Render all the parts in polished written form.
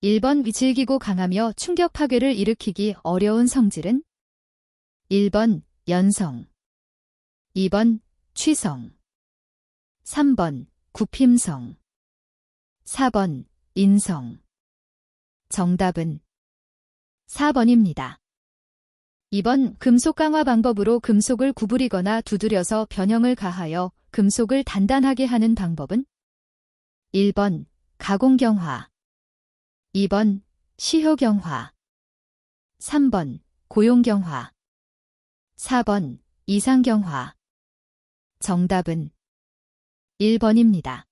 1번 질기고 강하며 충격 파괴를 일으키기 어려운 성질은 1번 연성, 2번 취성, 3번 구핌성, 4번 인성. 정답은 4번입니다. 2번 금속 강화 방법으로 금속을 구부리거나 두드려서 변형을 가하여 금속을 단단하게 하는 방법은 1번 가공경화, 2번 시효경화, 3번 고용경화, 4번 이상경화. 정답은 1번입니다.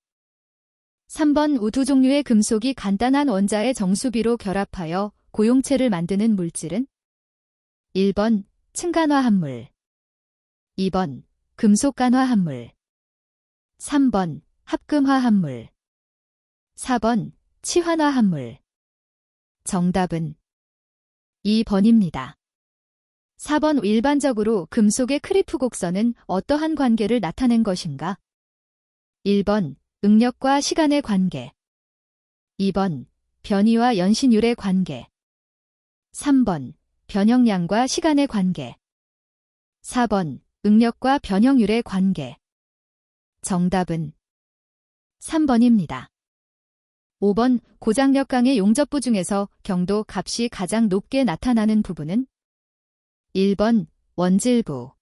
3번 우두 종류의 금속이 간단한 원자의 정수비로 결합하여 고용체를 만드는 물질은 1번 층간화합물, 2번 금속간화합물, 3번 합금화합물, 4번 치환화합물. 정답은 2번입니다. 4번 일반적으로 금속의 크리프 곡선은 어떠한 관계를 나타낸 것인가? 1번 응력과 시간의 관계, 2번 변이와 연신율의 관계, 3번 변형량과 시간의 관계, 4번 응력과 변형율의 관계. 정답은 3번입니다. 5번 고장력강의 용접부 중에서 경도 값이 가장 높게 나타나는 부분은 1번 원질부,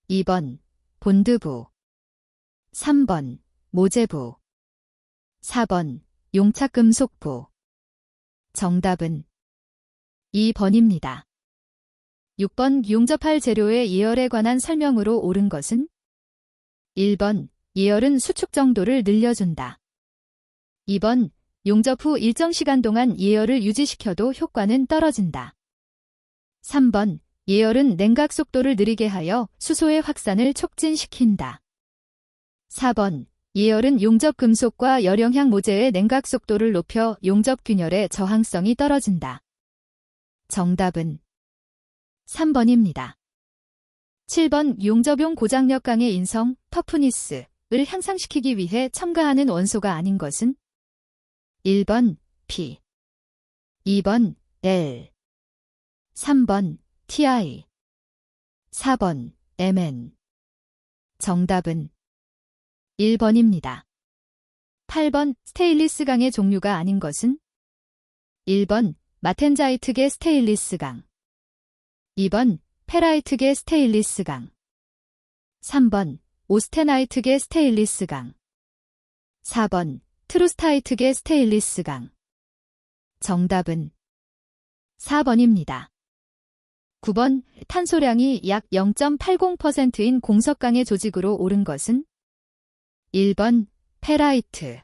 2번 본드부, 3번 모재부, 4번 용착금속부. 정답은 2번입니다. 6번 용접할 재료의 예열에 관한 설명으로 옳은 것은 1번 예열은 수축 정도를 늘려준다. 2번 용접 후 일정 시간 동안 예열을 유지시켜도 효과는 떨어진다. 3번 예열은 냉각 속도를 느리게 하여 수소의 확산을 촉진시킨다. 4번 예열은 용접 금속과 열영향 모재의 냉각 속도를 높여 용접 균열의 저항성이 떨어진다. 정답은 3번입니다. 7번 용접용 고장력강의 인성, 터프니스를 향상시키기 위해 첨가하는 원소가 아닌 것은 1번 P, 2번 L, 3번 Ti, 4번 Mn. 정답은 1번입니다. 8번 스테인리스강의 종류가 아닌 것은 1번 마텐자이트계 스테인리스강, 2번 페라이트계 스테인리스강, 3번 오스테나이트계 스테인리스강, 4번 트루스타이트계 스테인리스강. 정답은 4번입니다. 9번 탄소량이 약 0.80%인 공석강의 조직으로 옳은 것은 1번 페라이트,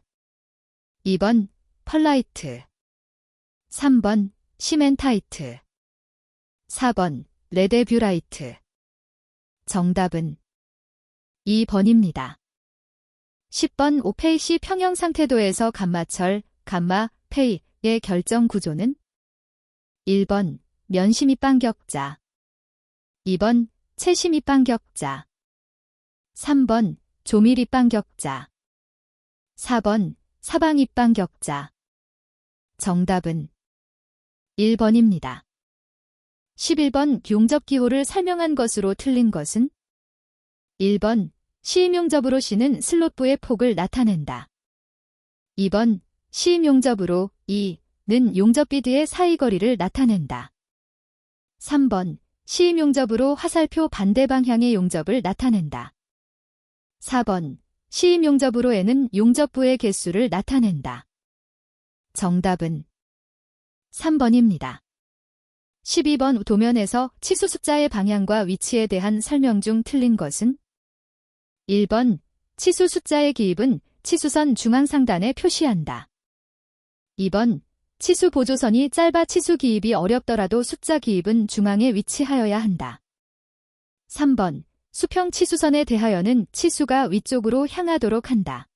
2번 펄라이트, 3번 시멘타이트, 4번 레데뷰라이트. 정답은 2번입니다. 10번 오페이시 평형 상태도에서 감마철, 감마, 페이의 결정 구조는 1번 면심입방격자, 2번 채심입방격자, 3번 조밀입방격자, 4번 사방입방격자. 정답은 1번입니다. 11번 용접기호를 설명한 것으로 틀린 것은 1번 시임용접으로 C는 슬롯부의 폭을 나타낸다. 2번 시임용접으로 E는 용접비드의 사이거리를 나타낸다. 3번 시임용접으로 화살표 반대 방향의 용접을 나타낸다. 4번 시임용접으로 N은 용접부의 개수를 나타낸다. 정답은 3번입니다. 12번 도면에서 치수 숫자의 방향과 위치에 대한 설명 중 틀린 것은 1번 치수 숫자의 기입은 치수선 중앙 상단에 표시한다. 2번 치수 보조선이 짧아 치수 기입이 어렵더라도 숫자 기입은 중앙에 위치하여야 한다. 3번 수평 치수선에 대하여는 치수가 위쪽으로 향하도록 한다.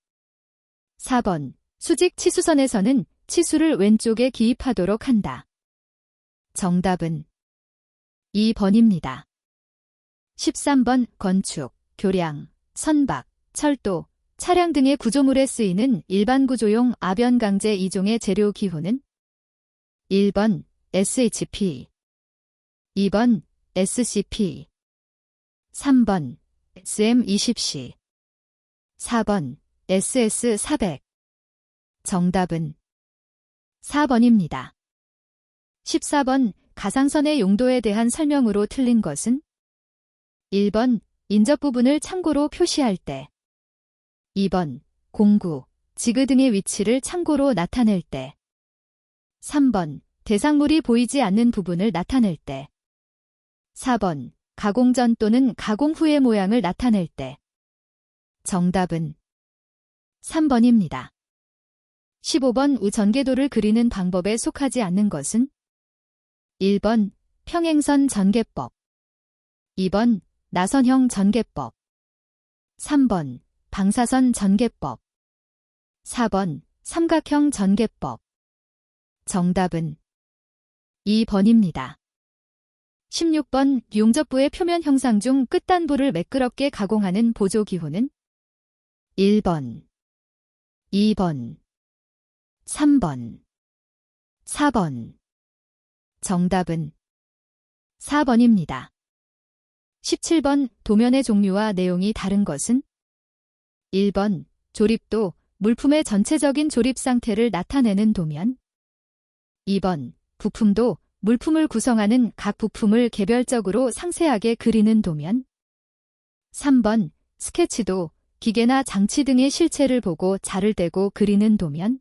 4번 수직 치수선에서는 치수를 왼쪽에 기입하도록 한다. 정답은 2번입니다. 13번 건축, 교량, 선박, 철도, 차량 등의 구조물에 쓰이는 일반 구조용 아변강제 2종의 재료 기호는 1번 SHP 2번 SCP 3번 SM20C 4번 SS400 정답은 4번입니다. 14번 가상선의 용도에 대한 설명으로 틀린 것은 1번 인접 부분을 참고로 표시할 때 2번 공구, 지그 등의 위치를 참고로 나타낼 때 3번 대상물이 보이지 않는 부분을 나타낼 때 4번 가공 전 또는 가공 후의 모양을 나타낼 때 정답은 3번입니다. 15번 우전개도를 그리는 방법에 속하지 않는 것은 1번 평행선 전개법 2번 나선형 전개법 3번 방사선 전개법 4번 삼각형 전개법 정답은 2번입니다. 16번 용접부의 표면 형상 중 끝단부를 매끄럽게 가공하는 보조기호는 1번 2번 3번 4번 정답은 4번입니다. 17번 도면의 종류와 내용이 다른 것은 1번 조립도, 물품의 전체적인 조립 상태를 나타내는 도면 2번 부품도, 물품을 구성하는 각 부품을 개별적으로 상세하게 그리는 도면 3번 스케치도, 기계나 장치 등의 실체를 보고 자를 떼고 그리는 도면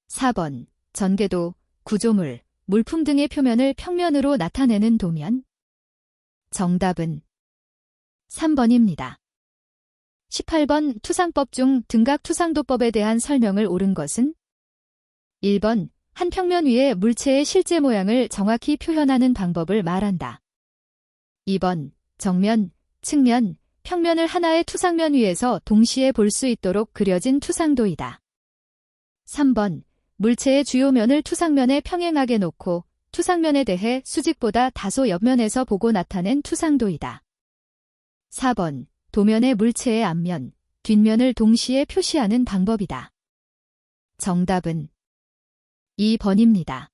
4번 전개도, 구조물, 물품 등의 표면을 평면으로 나타내는 도면 정답은 3번입니다. 18번 투상법 중 등각투상도법에 대한 설명을 옳은 것은 1번 한 평면 위에 물체의 실제 모양을 정확히 표현하는 방법을 말한다. 2번 정면, 측면, 평면을 하나의 투상면 위에서 동시에 볼 수 있도록 그려진 투상도이다. 3번 물체의 주요 면을 투상면에 평행하게 놓고 투상면에 대해 수직보다 다소 옆면에서 보고 나타낸 투상도이다. 4번 도면의 물체의 앞면, 뒷면을 동시에 표시하는 방법이다. 정답은 2번입니다.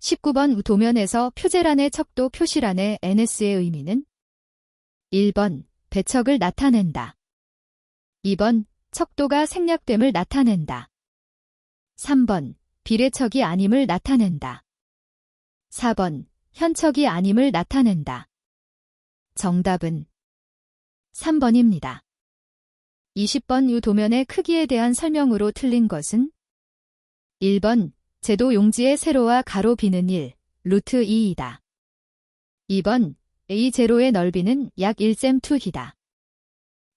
19번 도면에서 표제란의 척도 표시란의 NS의 의미는 1번 배척을 나타낸다. 2번 척도가 생략됨을 나타낸다. 3번 비례척이 아님을 나타낸다. 4번 현척이 아님을 나타낸다. 정답은 3번입니다. 20번 도면의 크기에 대한 설명으로 틀린 것은 1번 제도 용지의 세로와 가로 비는 1, 루트 2이다. 2번 A0의 넓이는 약 1cm2이다.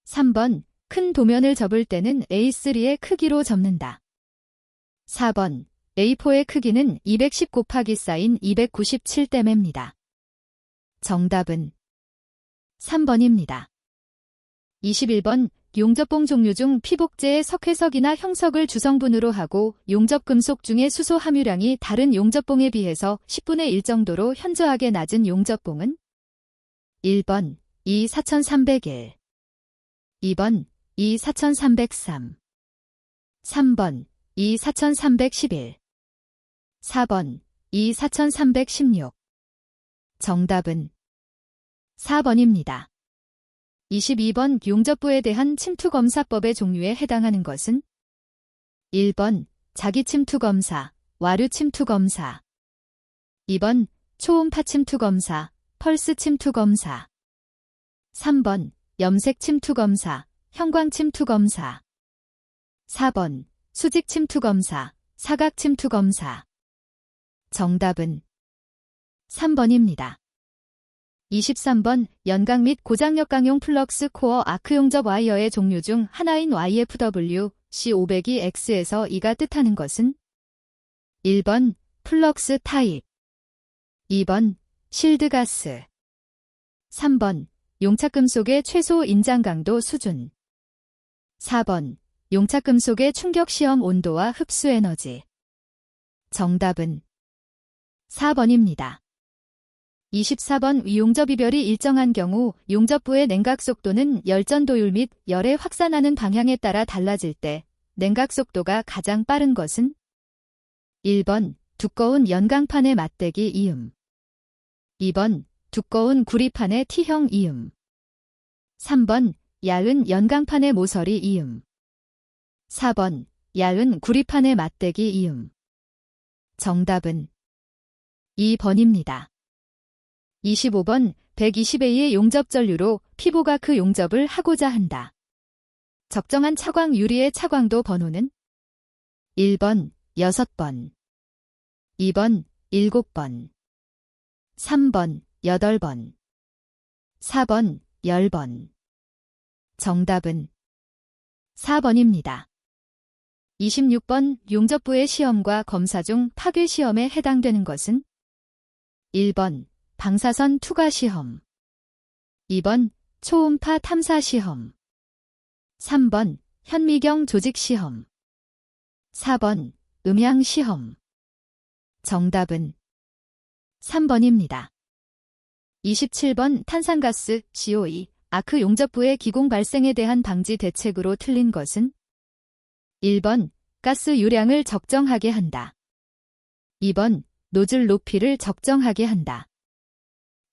3번 큰 도면을 접을 때는 A3의 크기로 접는다. 4번 A4의 크기는 210 곱하기 사인 297댐입니다. 정답은 3번입니다. 21번 용접봉 종류 중 피복제의 석회석이나 형석을 주성분으로 하고 용접금속 중의 수소 함유량이 다른 용접봉에 비해서 10분의 1 정도로 현저하게 낮은 용접봉은 1번 E4301 2번 E4303 3번 E4311 4번 E4316 정답은 4번입니다. 22번 용접부에 대한 침투검사법의 종류에 해당하는 것은 1번 자기침투검사, 와류침투검사 2번 초음파침투검사, 펄스침투검사 3번 염색침투검사, 형광침투검사 4번 수직침투검사, 사각침투검사 정답은 3번입니다. 23번 연각 및 고장력강용 플럭스 코어 아크 용접 와이어의 종류 중 하나인 YFW C502X에서 이가 뜻하는 것은 1번 플럭스 타입 2번 실드가스 3번 용착금속의 최소 인장 강도 수준 4번 용착금속의 충격시험 온도와 흡수 에너지 정답은 4번입니다. 24번 용접 이별이 일정한 경우 용접부의 냉각 속도는 열전 도율 및 열의 확산하는 방향에 따라 달라질 때 냉각 속도가 가장 빠른 것은 1번 두꺼운 연강판의 맞대기 이음. 2번 두꺼운 구리판의 T형 이음. 3번 야은 연강판의 모서리 이음. 4번 야은 구리판의 맞대기 이음. 정답은 2번입니다. 25번 120A의 용접 전류로 피부가 그 용접을 하고자 한다. 적정한 차광 유리의 차광도 번호는 1번 6번, 2번 7번, 3번 8번, 4번 10번. 정답은 4번입니다. 26번 용접부의 시험과 검사 중 파괴 시험에 해당되는 것은 1번 방사선 투과 시험, 2번 초음파 탐사 시험, 3번 현미경 조직 시험, 4번 음향 시험. 정답은 3번입니다. 27번 탄산가스 CO2 아크 용접부의 기공 발생에 대한 방지 대책으로 틀린 것은 1번 가스 유량을 적정하게 한다. 2번 노즐 높이를 적정하게 한다.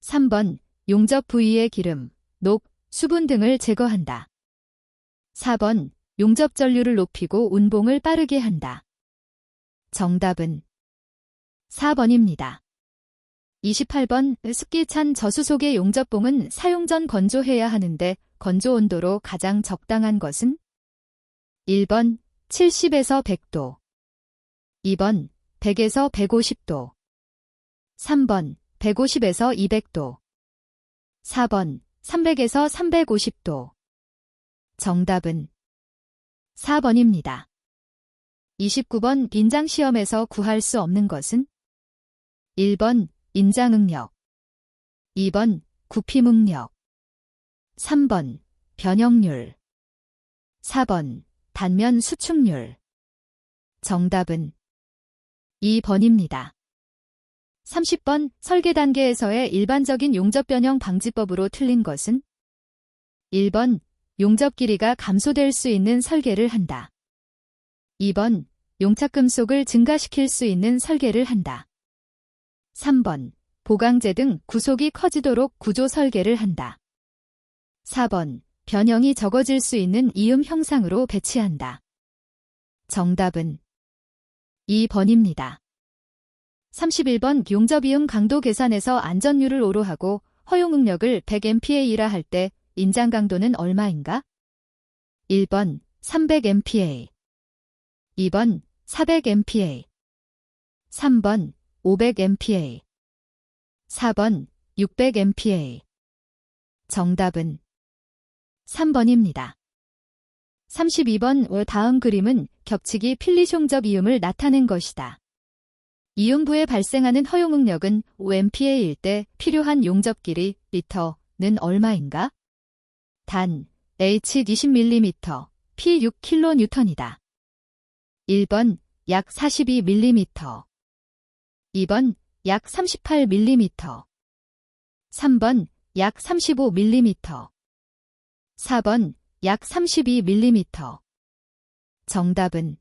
3번 용접 부위의 기름, 녹, 수분 등을 제거한다. 4번 용접 전류를 높이고 운봉을 빠르게 한다. 정답은 4번입니다. 28번 습기 찬 저수속의 용접봉은 사용 전 건조해야 하는데 건조 온도로 가장 적당한 것은 1번 70에서 100도, 2번 100에서 150도, 3번 150에서 200도, 4번 300에서 350도. 정답은 4번입니다. 29번 빈장시험에서 구할 수 없는 것은 1번 인장응력, 2번 구피묵력, 3번 변형률, 4번 단면 수축률. 정답은 2번입니다. 30번 설계 단계에서의 일반적인 용접 변형 방지법으로 틀린 것은 1번 용접 길이가 감소될 수 있는 설계를 한다. 2번 용착금속을 증가시킬 수 있는 설계를 한다. 3번 보강제 등 구속이 커지도록 구조 설계를 한다. 4번 변형이 적어질 수 있는 이음 형상으로 배치한다. 정답은 2번입니다. 31번 용접이음 강도 계산에서 안전율을 오로하고 허용응력을 100MPa라 할 때 인장 강도는 얼마인가? 1번 300MPa, 2번 400MPa, 3번 500MPa, 4번 600MPa. 정답은 3번입니다. 32번 다음 그림은 겹치기 필리숑접 이음을 나타낸 것이다. 이음부에 발생하는 허용응력은 5MPa일 때 필요한 용접 길이 리터는 얼마인가? 단 H 20mm, P 6kN이다. 1번 약 42mm, 2번 약 38mm, 3번 약 35mm, 4번 약 32mm. 정답은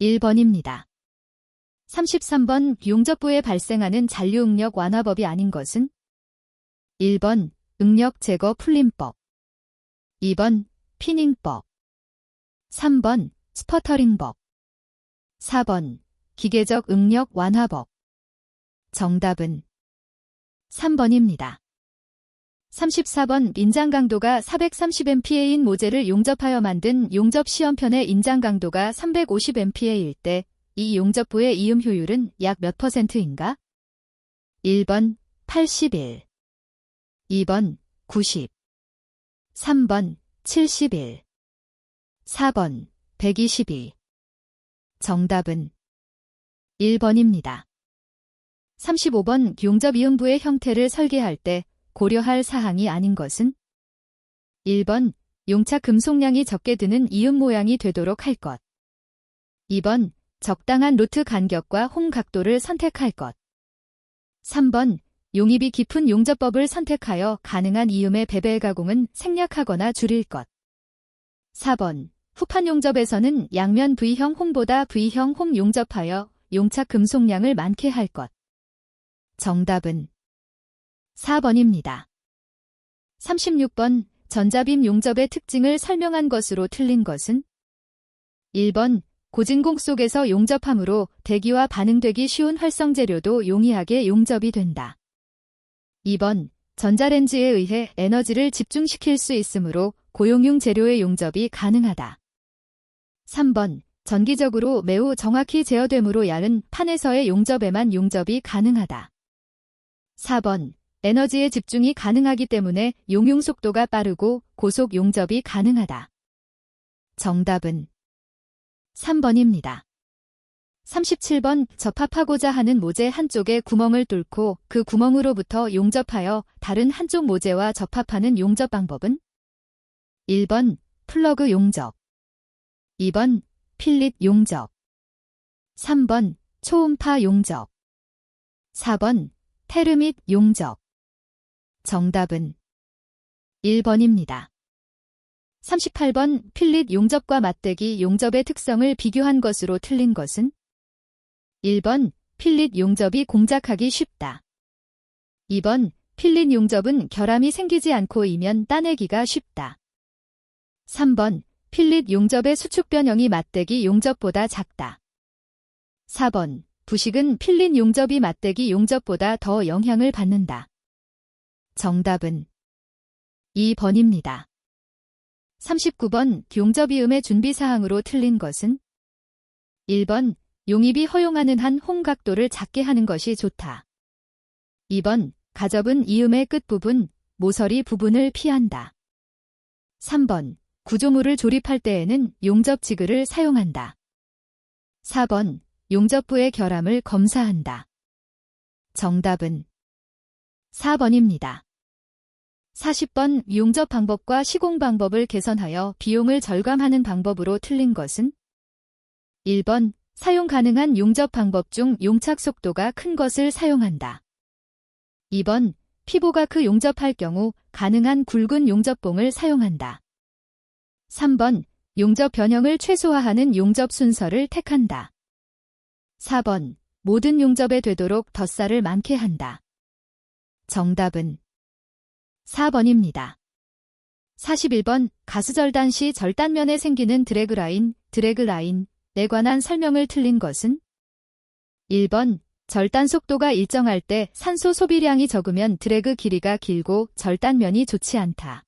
1번입니다. 33번 용접부에 발생하는 잔류응력 완화법이 아닌 것은 1번 응력 제거 풀림법, 2번 피닝법, 3번 스퍼터링법, 4번 기계적 응력 완화법. 정답은 3번입니다. 34번 인장 강도가 430MPa인 모재를 용접하여 만든 용접 시험편의 인장 강도가 350MPa일 때 이 용접부의 이음 효율은 약 몇 %인가? 1번 81, 2번 90, 3번 71, 4번 122. 정답은 1번입니다. 35번 용접 이음부의 형태를 설계할 때 고려할 사항이 아닌 것은 1번 용착 금속량이 적게 드는 이음 모양이 되도록 할 것, 2번 적당한 루트 간격과 홈 각도를 선택할 것, 3번 용입이 깊은 용접법을 선택하여 가능한 이음의 베벨 가공은 생략하거나 줄일 것, 4번 후판 용접에서는 양면 V형 홈보다 V형 홈 용접하여 용착 금속량을 많게 할 것. 정답은 4번입니다. 36번 전자빔 용접의 특징을 설명한 것으로 틀린 것은 1번 고진공 속에서 용접함으로 대기와 반응되기 쉬운 활성재료도 용이하게 용접이 된다. 2번 전자렌지에 의해 에너지를 집중시킬 수 있으므로 고용융 재료의 용접이 가능하다. 3번 전기적으로 매우 정확히 제어되므로 얇은 판에서의 용접에만 용접이 가능하다. 4번 에너지의 집중이 가능하기 때문에 용융 속도가 빠르고 고속 용접이 가능하다. 정답은 3번입니다. 37번 접합하고자 하는 모재 한쪽에 구멍을 뚫고 그 구멍으로부터 용접하여 다른 한쪽 모재와 접합하는 용접 방법은 1번 플러그 용접, 2번 필릿 용접, 3번 초음파 용접, 4번 테르밋 용접. 정답은 1번입니다. 38번 필릿 용접과 맞대기 용접의 특성을 비교한 것으로 틀린 것은 1번 필릿 용접이 공작하기 쉽다. 2번 필릿 용접은 결함이 생기지 않고 이면 따내기가 쉽다. 3번 필릿 용접의 수축 변형이 맞대기 용접보다 작다. 4번 부식은 필릿 용접이 맞대기 용접보다 더 영향을 받는다. 정답은 2번입니다. 39번 용접이음의 준비사항으로 틀린 것은 1번 용입이 허용하는 한 홍 각도를 작게 하는 것이 좋다. 2번 가접은 이음의 끝부분, 모서리 부분을 피한다. 3번 구조물을 조립할 때에는 용접 지그를 사용한다. 4번 용접부의 결함을 검사한다. 정답은 4번입니다. 40번 용접 방법과 시공 방법을 개선하여 비용을 절감하는 방법으로 틀린 것은 1번 사용 가능한 용접 방법 중 용착 속도가 큰 것을 사용한다. 2번 피보가크 용접할 경우 가능한 굵은 용접봉을 사용한다. 3번 용접 변형을 최소화하는 용접 순서를 택한다. 4번 모든 용접에 되도록 덧살을 많게 한다. 정답은 4번입니다. 41번 가스절단 시 절단면에 생기는 드래그라인에 관한 설명을 틀린 것은 1번 절단 속도가 일정할 때 산소 소비량이 적으면 드래그 길이가 길고 절단면이 좋지 않다.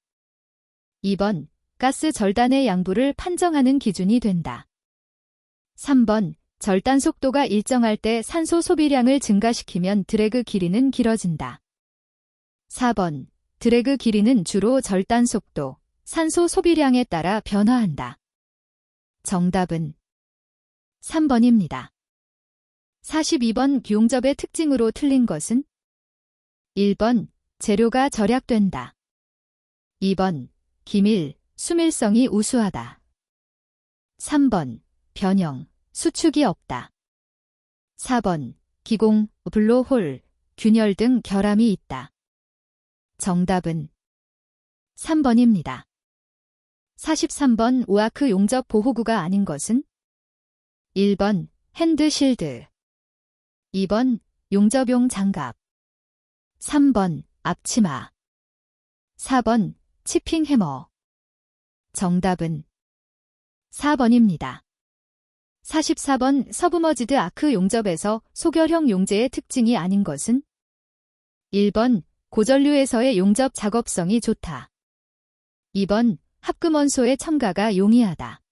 2번 가스 절단의 양부를 판정하는 기준이 된다. 3번 절단 속도가 일정할 때 산소 소비량을 증가시키면 드래그 길이는 길어진다. 4번 드래그 길이는 주로 절단 속도, 산소 소비량에 따라 변화한다. 정답은 3번입니다. 42번 용접의 특징으로 틀린 것은 1번 재료가 절약된다. 2번 기밀, 수밀성이 우수하다. 3번 변형, 수축이 없다. 4번 기공, 블로홀, 균열 등 결함이 있다. 정답은 3번입니다. 43번 우아크 용접 보호구가 아닌 것은 1번 핸드실드, 2번 용접용 장갑, 3번 앞치마, 4번 치핑 해머. 정답은 4번입니다. 44번 서브머지드 아크 용접에서 소결형 용재의 특징이 아닌 것은 1번 고전류에서의 용접 작업성이 좋다. 2번 합금원소의 첨가가 용이하다.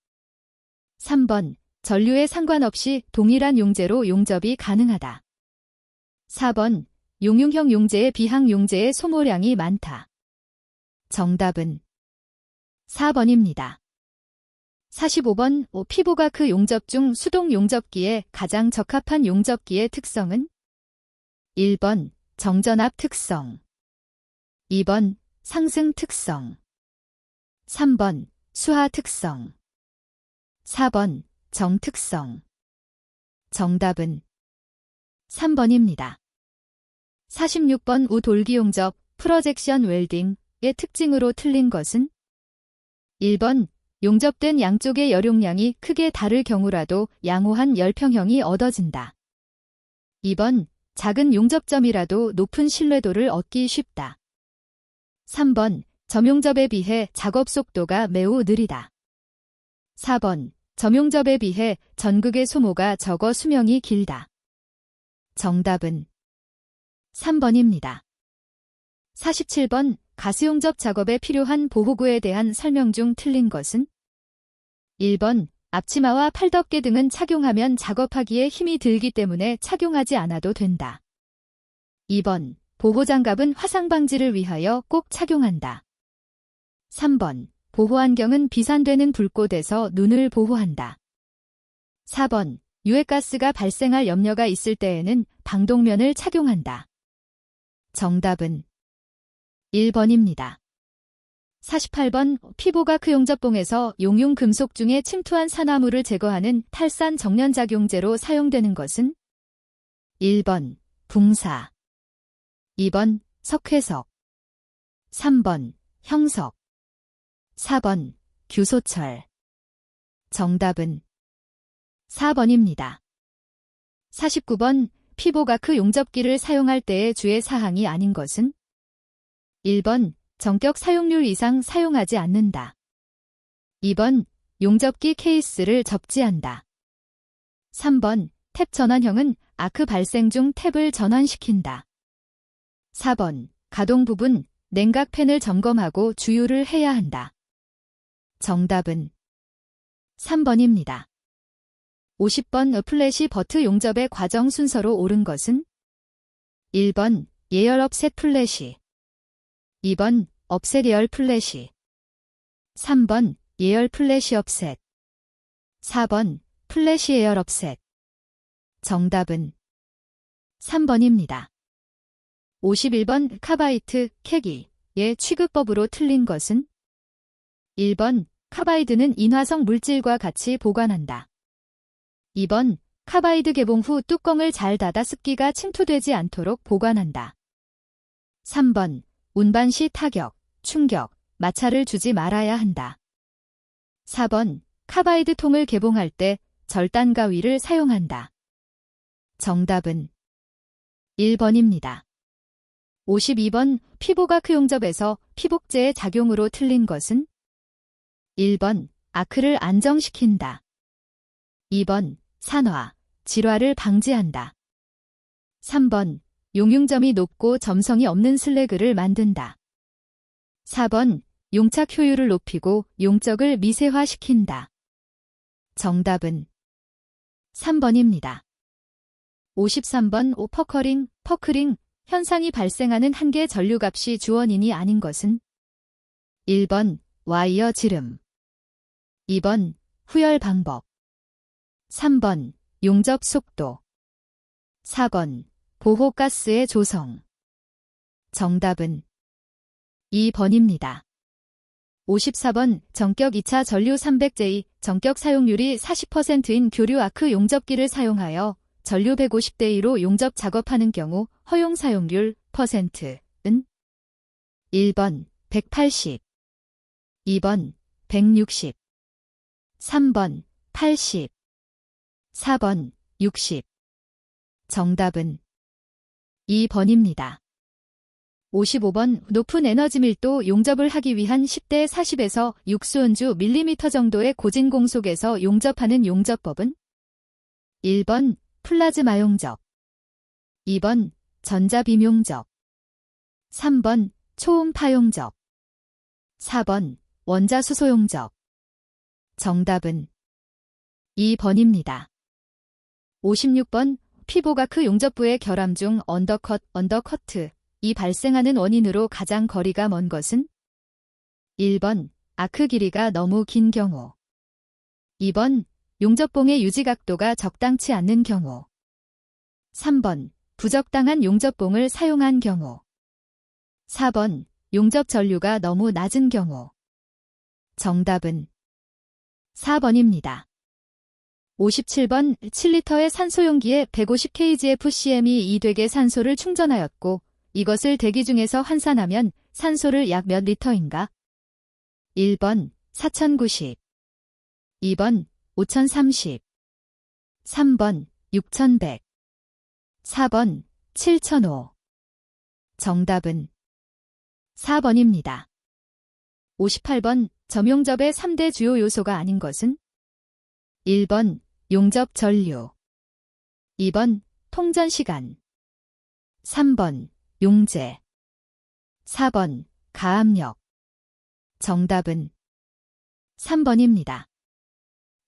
3번 전류에 상관없이 동일한 용재로 용접이 가능하다. 4번 용융형 용재의 비항 용재의 소모량이 많다. 정답은 4번입니다. 45번 피보가크 용접 중 수동 용접기에 가장 적합한 용접기의 특성은 1번 정전압 특성, 2번 상승 특성, 3번 수하 특성, 4번 정 특성. 정답은 3번입니다. 46번 우돌기 용접, 프로젝션 웰딩의 특징으로 틀린 것은 1번 용접된 양쪽의 열용량이 크게 다를 경우라도 양호한 열평형이 얻어진다. 2번, 작은 용접점이라도 높은 신뢰도를 얻기 쉽다. 3번, 점용접에 비해 작업 속도가 매우 느리다. 4번, 점용접에 비해 전극의 소모가 적어 수명이 길다. 정답은 3번입니다. 47번, 가스용접 작업에 필요한 보호구에 대한 설명 중 틀린 것은? 1번, 앞치마와 팔덮개 등은 착용하면 작업하기에 힘이 들기 때문에 착용하지 않아도 된다. 2번, 보호장갑은 화상 방지를 위하여 꼭 착용한다. 3번, 보호안경은 비산되는 불꽃에서 눈을 보호한다. 4번, 유해가스가 발생할 염려가 있을 때에는 방독면을 착용한다. 정답은 1번입니다. 48번, 피보가크 용접봉에서 용융 금속 중에 침투한 산화물을 제거하는 탈산 정련작용제로 사용되는 것은? 1번, 붕사. 2번, 석회석. 3번, 형석. 4번, 규소철. 정답은 4번입니다. 49번, 피보가크 용접기를 사용할 때의 주의 사항이 아닌 것은? 1번, 전격 사용률 이상 사용하지 않는다. 2번, 용접기 케이스를 접지한다. 3번, 탭 전환형은 아크 발생 중 탭을 전환시킨다. 4번, 가동 부분, 냉각 팬을 점검하고 주유를 해야 한다. 정답은 3번입니다. 50번, 플래시 버트 용접의 과정 순서로 옳은 것은? 1번, 예열 업셋 플래시. 2번, 업셋 예열 플래시. 3번, 예열 플래시 업셋. 4번, 플래시 예열 업셋. 정답은 3번입니다. 51번, 카바이트, 캐기의 취급법으로 틀린 것은? 1번, 카바이드는 인화성 물질과 같이 보관한다. 2번, 카바이드 개봉 후 뚜껑을 잘 닫아 습기가 침투되지 않도록 보관한다. 3번, 운반 시 타격, 충격, 마찰을 주지 말아야 한다. 4번, 카바이드 통을 개봉할 때 절단 가위를 사용한다. 정답은 1번입니다. 52번, 피보가크 용접에서 피복제의 작용으로 틀린 것은? 1번, 아크를 안정시킨다. 2번, 산화, 질화를 방지한다. 3번, 용융점이 높고 점성이 없는 슬래그를 만든다. 4번, 용착 효율을 높이고 용적을 미세화시킨다. 정답은 3번입니다. 53번, 퍼커링, 퍼크링 현상이 발생하는 한계 전류값이 주원인이 아닌 것은? 1번, 와이어 지름. 2번, 후열 방법. 3번, 용접 속도. 4번, 보호가스의 조성. 정답은 2번입니다. 54번, 전격 2차 전류 300J, 전격 사용률이 40%인 교류 아크 용접기를 사용하여 전류 150대2로 용접 작업하는 경우 허용 사용률 %은? 1번, 180. 2번, 160. 3번, 80. 4번, 60. 정답은 2번입니다. 55번, 높은 에너지 밀도 용접을 하기 위한 10대 40에서 6수은주 밀리미터 정도의 고진 공속에서 용접하는 용접법은? 1번, 플라즈마 용접. 2번, 전자빔 용접. 3번, 초음파 용접. 4번, 원자수소 용접. 정답은 2번입니다. 56번, 피보가크 용접부의 결함 중 언더커트, 이 발생하는 원인으로 가장 거리가 먼 것은? 1번, 아크 길이가 너무 긴 경우. 2번, 용접봉의 유지 각도가 적당치 않는 경우. 3번, 부적당한 용접봉을 사용한 경우. 4번, 용접 전류가 너무 낮은 경우. 정답은 4번입니다. 57번, 7리터의 산소 용기에 150kgFCm이 2되게 산소를 충전하였고 이것을 대기 중에서 환산하면 산소를 약 몇 리터인가? 1번, 4090. 2번, 5030. 3번, 6100. 4번 7005. 정답은 4번입니다. 58번 점용접의 3대 주요 요소가 아닌 것은? 1번 용접 전류, 2번 통전시간, 3번 용재, 4번 가압력. 정답은 3번입니다.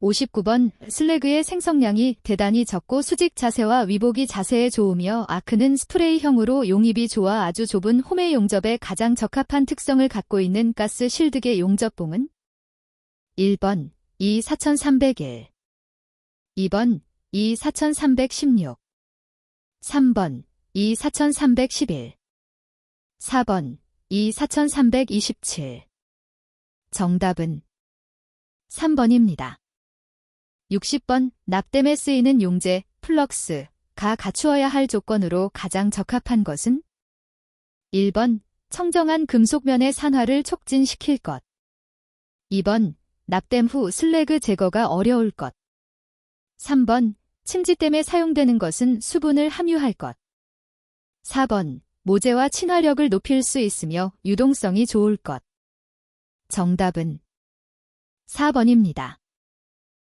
59번 슬래그의 생성량이 대단히 적고 수직 자세와 위복이 자세에 좋으며 아크는 스프레이형으로 용입이 좋아 아주 좁은 홈의 용접에 가장 적합한 특성을 갖고 있는 가스 실드계 용접봉은? 1번 E4301, 2번 E4316, 3번 E4311, 4번 E4327. 정답은 3번입니다. 60번 납땜에 쓰이는 용재, 플럭스가 갖추어야 할 조건으로 가장 적합한 것은? 1번 청정한 금속면의 산화를 촉진시킬 것, 2번 납땜 후 슬래그 제거가 어려울 것, 3번 침지땜에 사용되는 것은 수분을 함유할 것, 4번 모재와 친화력을 높일 수 있으며 유동성이 좋을 것. 정답은 4번입니다.